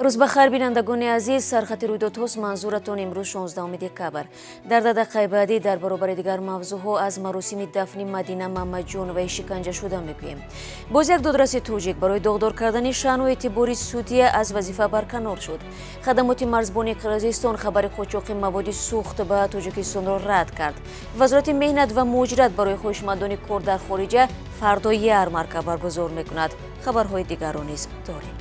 روز بخیر بینندگان عزیز، سرخطی رویدادهاست. منظورتان امروز 16 دکبر. در دقیقه بعدی در برابر دیگر موضوعها از مراسم دفن مدینه محمدجان و شکنجه شده میگوییم. باز یک دادرس توجیک برای داغدار کردن شأن و اعتبار سودیه از وظیفه برکنار شد. خدمات مرزبانی قرقیزستان خبر قاچاق مواد سوخت به تاجیکستان را رد کرد. وزارت مهنت و مهاجرت برای هوشمندان کار در خارج فردا یارمارک برگزار میکند. خبرهای دیگر را نیز داریم.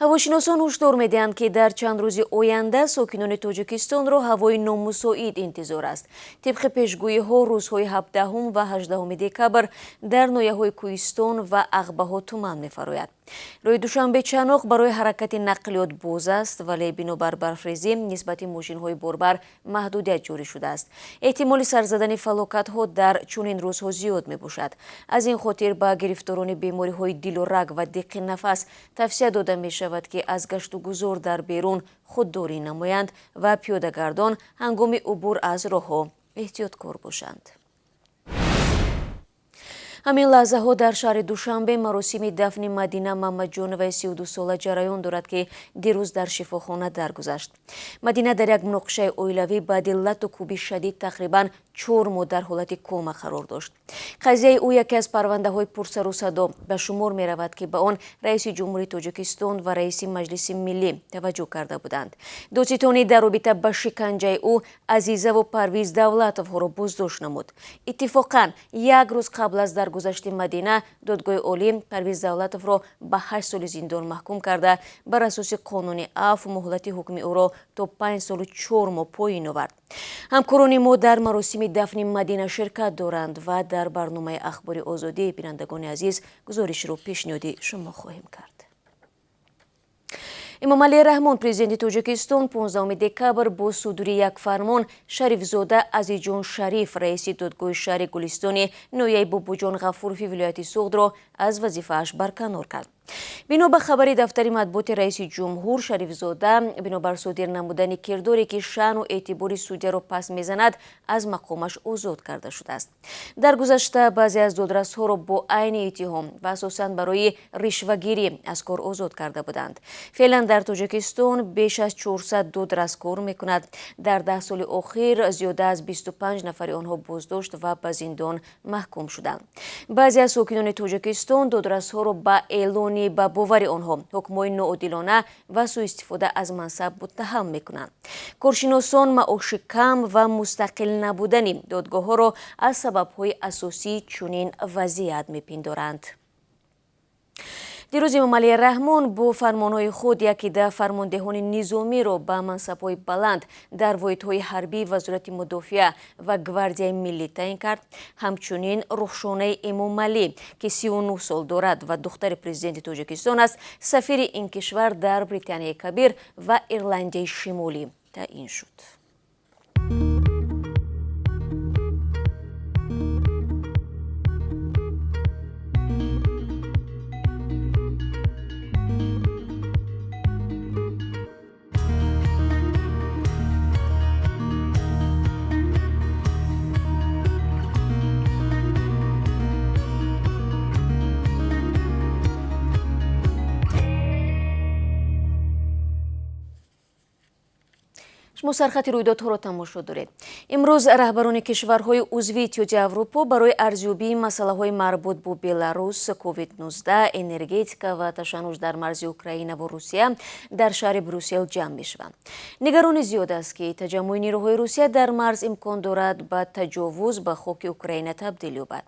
هواشناسان هشدار می‌دهند که در چند روز آینده ساکنان تاجیکستان را هوای نامساعد انتظار است. طبق پیشگویی‌ها روزهای 17 و 18 دکبر در ناحیه‌های کوهستان و عقبه‌ها تمن می‌فراید. روز دوشنبه چناق برای حرکت نقلیات باز است، ولی بنابر برفریزی نسبت ماشین‌های باربر محدودیت جاری شده است. احتمال سر زدن فلاکت‌ها در چنین روزها زیاد می‌باشد. از این خاطر به گرفتاران بیماری‌های دل و رگ و دق نفس توصیه داده می‌شود که از گشت و گذار در بیرون خودداری نمایند و پیاده‌گردان هنگام عبور از راه‌ها احتیاطکار باشند. همین لحظه ها در شهر دوشنبه مراسم دفن مدینه محمدجان و 32 ساله جریان دارد که دیروز در شفاخانه درگذشت. مدینه در یک مناقشه عائلوی بعد لط و کوب شدید تقریبا 4 ماه در حالت کما قرار داشت. قضیه او یکی از پرونده های پرسر و صدا به شمار می رود که به آن رئیس جمهوری تاجیکستان و رئیس مجلس ملی توجه کرده بودند. دادستانی در رابطه با شکنجه او عزیزه و پرویز دولتوف را بازداشت نمود. اتفاقا یک روز قبل از درگذشت مدینه دادگاه عالی پرویز دولتوف را به 8 سال زندان محکوم کرده بر اساس قانون عفو مهلت حکم او را تا 5 سال و 4 ماه پایین آورد. همکاران ما در مراسم دفن مدینه شرکت دارند و در برنامه اخبار آزادی بینندگان عزیز گزارش رو پیشنهادی شما خواهیم کرد. امام علی رحمان پرزیدنت تاجیکستان 15 دکبر با صدور یک فرمان شریف زاده عزیزجان شریف رئیس دادگاه شهر گلستان ناحیه بابوجان غفوروفی ولایت سوغد را از وظیفه‌اش برکنار کرد. بنابر خبر دفتر مطبوعات رئیس جمهور شریف زاده بنابر صادر نمودن کرداری که شأن و اعتبار سودی را پس میزند از مقامش آزاد کرده شده است. در گذشته بعضی از دادرس‌ها را با عین اتهام و اساساً برای رشوه‌گیری از کار آزاد کرده بودند. فعلا در تاجیکستان بیش از 400 دادرس کار میکند. در 10 سال اخیر زیاده از 25 نفر آنها بازداشت و به زندان محکوم شدند. بعضی از ساکنان تاجیکستان دادرس‌ها را با اعلان به باور آنها حکم‌های ناعادلانه و سوء استفاده از منصب متهم میکنند. کارشناسان معاش کم و مستقل نبودن دادگاه‌ها را از سبب‌های اساسی چنین وضعیت میپندارند. دیروز امام علی رحمان با فرمانهای خود یکی ده فرماندهان نظامی را به منصب‌های بلند در واحدهای حربی وزارت مدافع و گواردیای ملی تعیین کرد. همچنین رخشانه امام علی که 39 سال دارد و دختر پرزیدنت تاجیکستان است، سفیر این کشور در بریتانیای کبیر و ایرلندی شمالی تعیین شد. شما سرخطی رویدادها را تماشا دارید. امروز رهبران کشورهای عضو اتحادیه اروپا برای ارزیابی مسائل مربوط به بلاروس، کووید 19، انرژتیکا و تشنج در مرز اوکراین و روسیه در شهر بروسل جمع میشوند. نگرانی زیاد است که تجمع نیروهای روسیه در مرز امکان دارد به تجاوز به خاک اوکراین تبدیل یابد.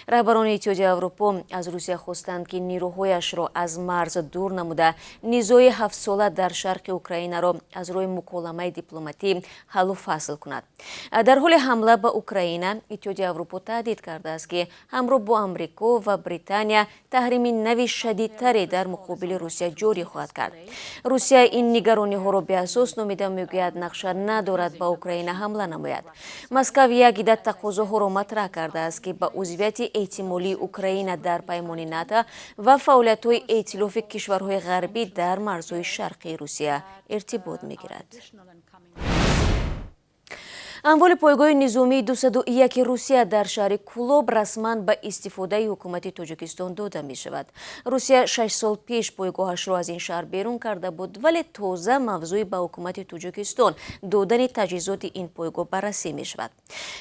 رهبران اتحادیه اروپا از روسیه خواستند که نیروهایش را از مرز دور نموده نزاع 7 ساله در شرق اوکراین را از روی مکالمه دیپلماتی حل و فصل کند. در حال حمله به اوکراین اتحادیه اروپا تهدید کرده است که همراه با آمریکا و بریتانیا تحریم نوی شدیدتری در مقابل روسیه جاری خواهد کرد. روسیه این نگرانی ها را به اساس نامیده میگوید نقشه ندارد به اوکراین حمله نماید. مسکو یک عده تقاضاها را مطرح کرده است که به عضویت احتمالی اوکراین در پیمان ناتو و فعالیت‌های ائتلاف کشورهای غربی در مرزهای شرقی روسیه ارتباط می‌گیرد. амволи пойгоҳи низомии 201 Русия дар шаҳри Кулоб расман ба истифодаи ҳукумати Тоҷикистон дода мешавад. Русия 6 сол пеш пойгоҳашро аз ин шаҳр берун карда буд, вале тоза мавзӯи ба ҳукумати Тоҷикистон додани таҷҳизоти ин пойгоҳ баррасӣ мешавад.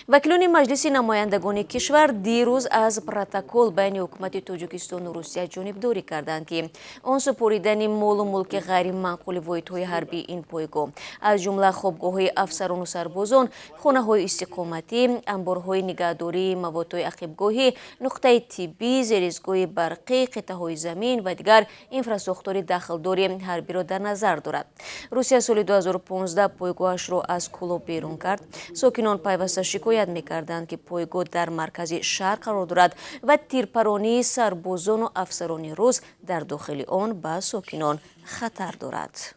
вакилони маҷлиси намояндагони кишвар дирӯз аз протокол байни ҳукумати Тоҷикистону Русия ҷонибдорӣ карданд, ки он супоридани молу мулки ғайримаъқули воҳидҳои ҳарбии ин пойгоҳ аз ҷумла хобгоҳҳои афсарону сарбозон, хонаҳои истиқоматӣ, амборҳои нигаҳдории маводҳои ақибгоҳӣ, нуқтаи тиббӣ, зеристгоҳи барқӣ, қитъаҳои замин ва дигар инфрасохтори дахлдори ҳарбиро дар назар дорад. Русия соли 2015 пойгоҳашро аз Кулоб берун кард. сокинон пайваста шикоят мекарданд, ки пойгоҳ дар маркази шаҳр қарор дорад ва тирпаронии сарбозону афсарони рус дар дохили он ба сокинон хатар дорад.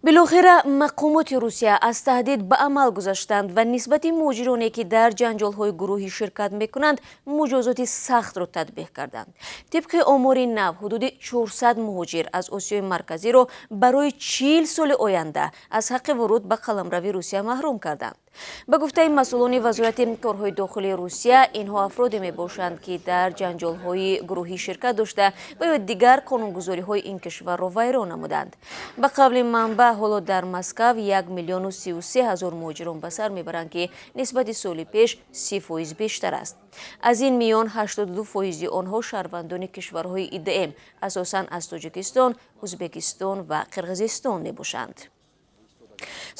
билохира мақомоти Русия аз таҳдид ба амал гузаштанд ва нисбати муҳоҷироне, ки дар ҷанҷолҳои гурӯҳӣ ширкат мекунанд, муҷозоти сахтро татбиқ карданд. тибқи омори нав, ҳудуди 400 муҳоҷир аз Осиёи марказиро барои 40 соли оянда аз ҳаққи вуруд ба қаламрави Русия маҳрум карданд. ба гуфтаи масъулони вазорати корҳои дохилии Русия, инҳо афроде мебошанд, ки дар ҷанҷолҳои гурӯҳӣ ширкат дошта ва ё дигар қонунгузориҳои ин кишварро вайрон намуданд. ба қавли манбаъ, ҳоло дар Москав 1 миллиону 33 ҳазор муҳоҷирон ба сар мебаранд, ки нисбати соли пеш 30% бештар аст. аз ин миён 82% онҳо шаҳрвандони кишварҳои ИДМ, асосан аз Тоҷикистон, Ӯзбекистон ва Қирғизистон мебошанд.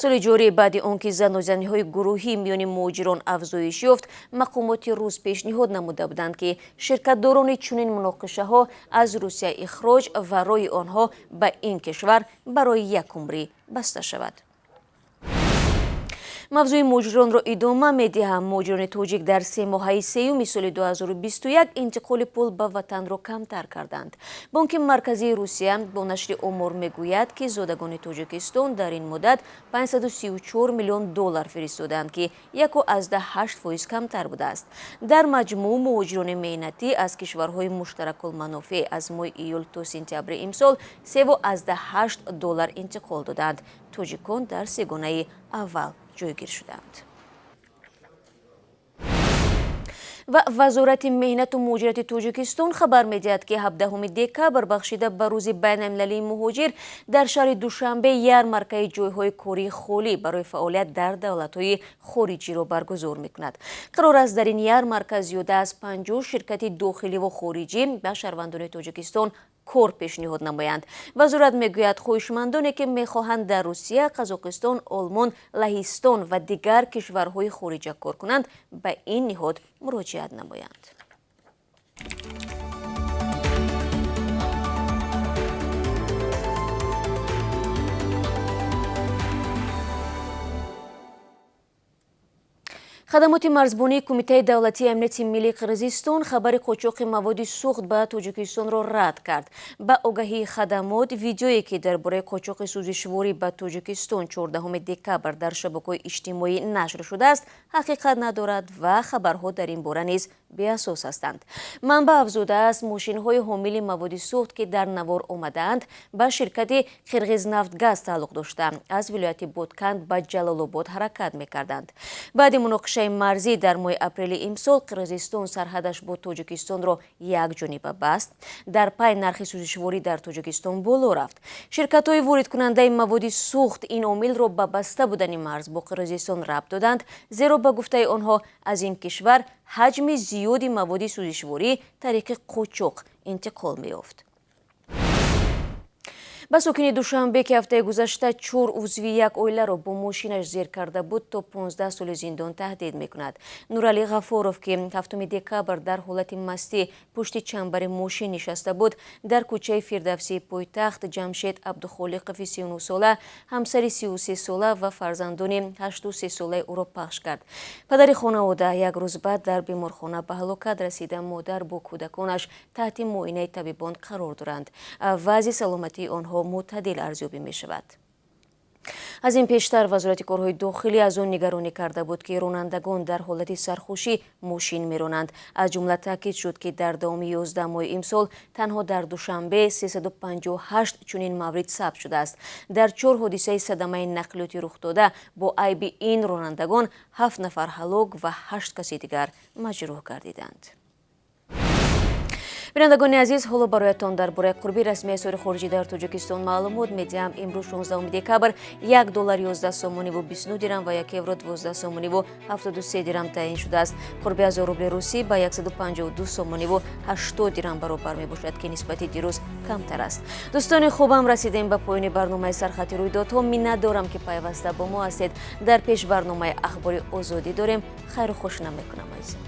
соли ҷорӣ, баъди он ки занозаниҳои гурӯҳӣ миёни муҳоҷирон афзоиш ёфт, мақомоти рус пешниҳод намуда буданд, ки ширкатдорони чунин муноқишаҳо аз Русия ихроҷ ва роҳи онҳо ба ин кишвар барои як умрӣ баста шавад. мавзӯи муҳоҷиронро идома медиҳам. муҳоҷирони тоҷик дар 3 моҳаи сеюми соли 2021 интиқоли пул ба ватанро камтар карданд. бонки марказии Русия бо нашри омор мегӯяд, ки зодагони Тоҷикистон дар ин муддат 534 миллион доллар фиристоданд, ки 1.8% камтар будааст. дар маҷмӯъ муҳоҷирони меҳнатӣ аз кишварҳои муштаракулманофеъ аз моҳи июл то сентябри имсол 3.8 доллар интиқол доданд. тоҷикон дар сегонаи аввал ҷойгир шуданд. ва вазорати меҳнату муҳоҷирати Тоҷикистон хабар медиҳад, ки 17 декабр бахшида ба рӯзи байналмилалии муҳоҷир дар шаҳри Душанбе ярмаркаи ҷойҳои кории холӣ барои фаъолият дар давлатҳои хориҷиро баргузор мекунад. қарор аст дар ин ярмарка зиёда аз 50 ширкати дохиливу хориҷӣ ба шаҳрвандони Тоҷикистон кор пешниҳод намоянд. вазорат мегӯяд, хоҳишмандоне, ки мехоҳанд дар Русия, Қазоқистон, Олмон, Лаҳистон ва дигар кишварҳои хориҷа кор кунанд, ба ин ниҳод муроҷиат намоянд. хадамоти марзбонии Кумитаи давлатии амнияти миллии Қирғизистон хабари қочоқи маводи сӯхт ба Тоҷикистонро рад кард. ба огаҳии хадамот, видеое, ки дар бораи қочоқи сӯзишворӣ ба Тоҷикистон 14 декабр дар шабакаҳои иҷтимоӣ нашр шудааст, ҳақиқат надорад ва хабарҳо дар ин бора низ беасос ҳастанд. манбаъ афзудааст, мошинҳои ҳомили маводи сӯхт, ки дар навор омадаанд, ба ширкати Қирғизнафтгаз тааллуқ дошта, аз вилояти Ботканд ба Ҷалолобод ҳаракат мекарданд. баъди муноқишаи марзӣ дар моҳи апрели имсол, Қирғизистон сарҳадаш бо Тоҷикистонро якҷониба баст. дар пай нархи сӯзишворӣ дар Тоҷикистон боло рафт. ширкатҳои воридкунандаи маводи сӯхт ин омилро ба баста будани марз бо Қирғизистон рабт доданд, зеро ба гуфтаи онҳо аз ин кишвар ҳаҷми зиёди маводи сӯзишворӣ тариқи қочоқ интиқол меёфт. ба сокини Душанбе, ки ҳафтаи гузашта 4 узви як оиларо бо мошинаш зер карда буд, то 15 соли зиндон таҳдид мекунад. Нуралӣ Ғафоров, ки 7 декабр дар ҳолати мастӣ пушти чамбари мошин нишаста буд, дар кӯчаи Фирдавсии пойтахт Ҷамшед Абдухолиқови 39 сола, ҳамсари 33 сола ва фарзандони 83 солаи ӯро пахш кард. падари хонавода як рӯз баъд дар беморхона ба ҳалокат расида, модар бо кӯдаконаш таҳти муоинаи табибон қарор доранд. вазъи саломатии онҳо мӯътадил арзёбӣ мешавад. аз ин пештар вазорати корҳои дохилӣ аз он нигаронӣ карда буд ки ронандагон дар ҳолати сархушӣ мошин меронанд. аз ҷумла таъкид шуд ки дар давоми 11 моҳи имсол танҳо дар душанбе 358 чунин маврид сабт шудааст. дар 4 ҳодисаи садамаи нақлиётӣ рухдода бо айби ин ронандагон 7 нафар ҳалок ва 8 каси дигар маҷрӯҳ гардиданд. бинандагони азиз, ҳоло бароятон дар бораи қурби расмии асъори хориҷӣ дар Тоҷикистон маълумот медиҳам. имрӯз 16 декабр $1 11 сомониву 29 дирам ва 1 евро 12 сомониву 73 дирам таъин шудааст. қурби 1000 рубли русӣ ба 152 сомониву 80 дирам баробар мебошад ки нисбати дирӯз камтар аст. дӯстони хубам, расидем ба поёни барномаи сархати рӯйдодҳо. миннатдорам ки пайваста бо мо ҳастед. дар пеш барномаи ахбори озодӣ дорем. хайру хушнам мекунам азизам.